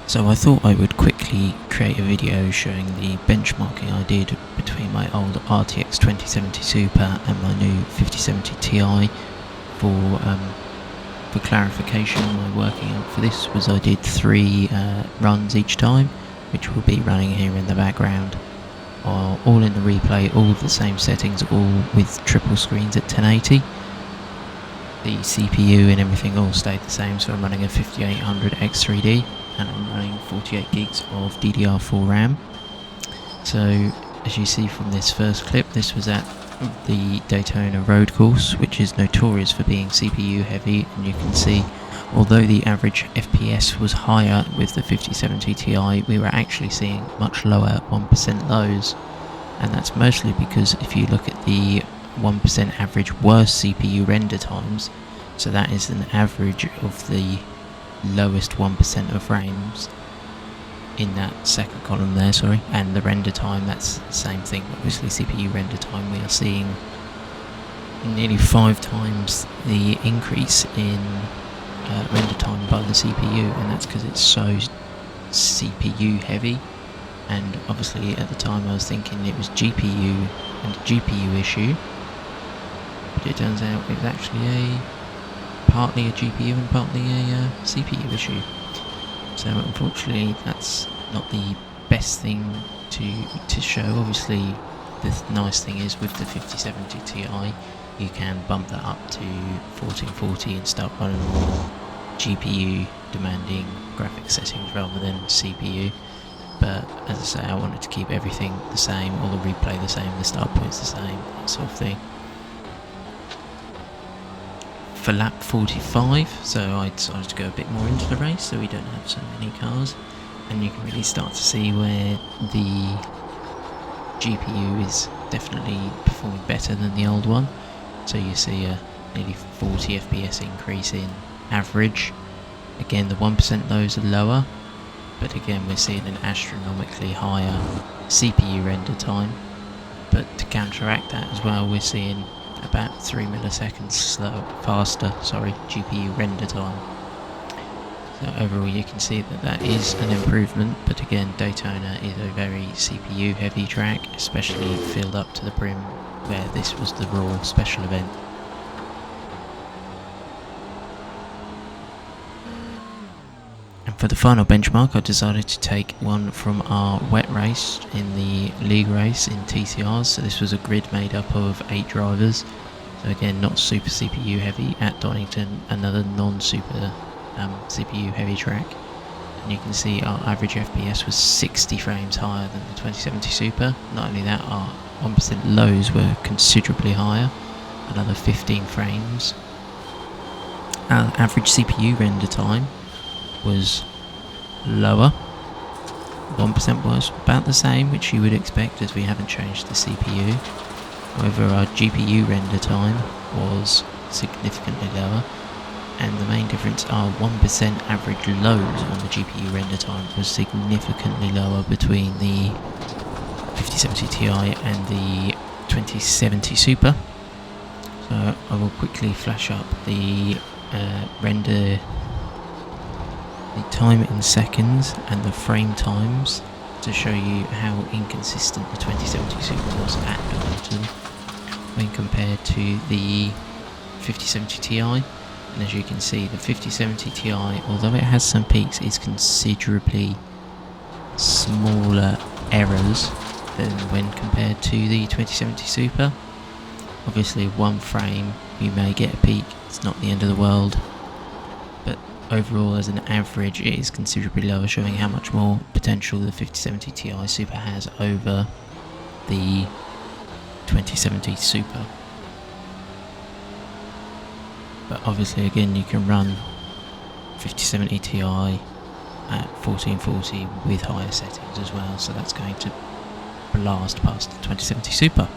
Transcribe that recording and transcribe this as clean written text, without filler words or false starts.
So I thought I would quickly create a video showing the benchmarking I did between my old RTX 2070 Super and my new 5070 Ti. For clarification, my working out for this was I did 3 runs each time, which will be running here in the background, all in the replay, all the same settings, all with triple screens at 1080. The CPU and everything all stayed the same, so I'm running a 5800 X3D and I'm running 48 gigs of DDR4 RAM. So as you see from this first clip, this was at the Daytona road course, which is notorious for being CPU heavy, and you can see although the average FPS was higher with the 5070 Ti, we were actually seeing much lower 1% lows, and that's mostly because if you look at the 1% average worst CPU render times, so that is an average of the lowest 1% of frames in that second column there, and the render time, that's the same thing. Obviously CPU render time, we are seeing nearly 5 times the increase in render time by the CPU, and that's because it's so CPU heavy. And obviously at the time I was thinking it was GPU and a GPU issue, but it turns out it was actually partly a GPU and partly a CPU issue. So unfortunately that's not the best thing to show. Obviously the nice thing is with the 5070 Ti you can bump that up to 1440 and start running more GPU demanding graphics settings rather than CPU. But as I say, I wanted to keep everything the same, all the replay the same, the start points the same, that sort of thing. For lap 45, so I decided to go a bit more into the race so we don't have so many cars, and you can really start to see where the GPU is definitely performing better than the old one. So you see a nearly 40 FPS increase in average. Again, the 1% lows are lower, but again we're seeing an astronomically higher CPU render time. But to counteract that as well, we're seeing about 3 milliseconds faster GPU render time. So overall you can see that that is an improvement, but again Daytona is a very CPU heavy track, especially filled up to the brim where this was the Raw special event. And for the final benchmark I decided to take one from our wet race in the league race in TCRs. So this was a grid made up of 8 drivers, so again not super CPU heavy at Donington, another non-super CPU heavy track. And you can see our average FPS was 60 frames higher than the 2070 Super. Not only that, our 1% lows were considerably higher, another 15 frames. Our average CPU render time was lower, 1% was about the same, which you would expect as we haven't changed the CPU. However, our GPU render time was significantly lower, and the main difference, our 1% average lows on the GPU render time was significantly lower between the 5070 Ti and the 2070 Super. So I will quickly flash up the render, the time in seconds and the frame times to show you how inconsistent the 2070 Super was at Donington when compared to the 5070 Ti. And as you can see, the 5070 Ti, although it has some peaks, is considerably smaller errors than when compared to the 2070 Super. Obviously 1 frame you may get a peak, it's not the end of the world, but overall as an average it is considerably lower, showing how much more potential the 5070 Ti Super has over the 2070 Super. But obviously again you can run 5070 Ti at 1440 with higher settings as well, so that's going to blast past the 2070 Super.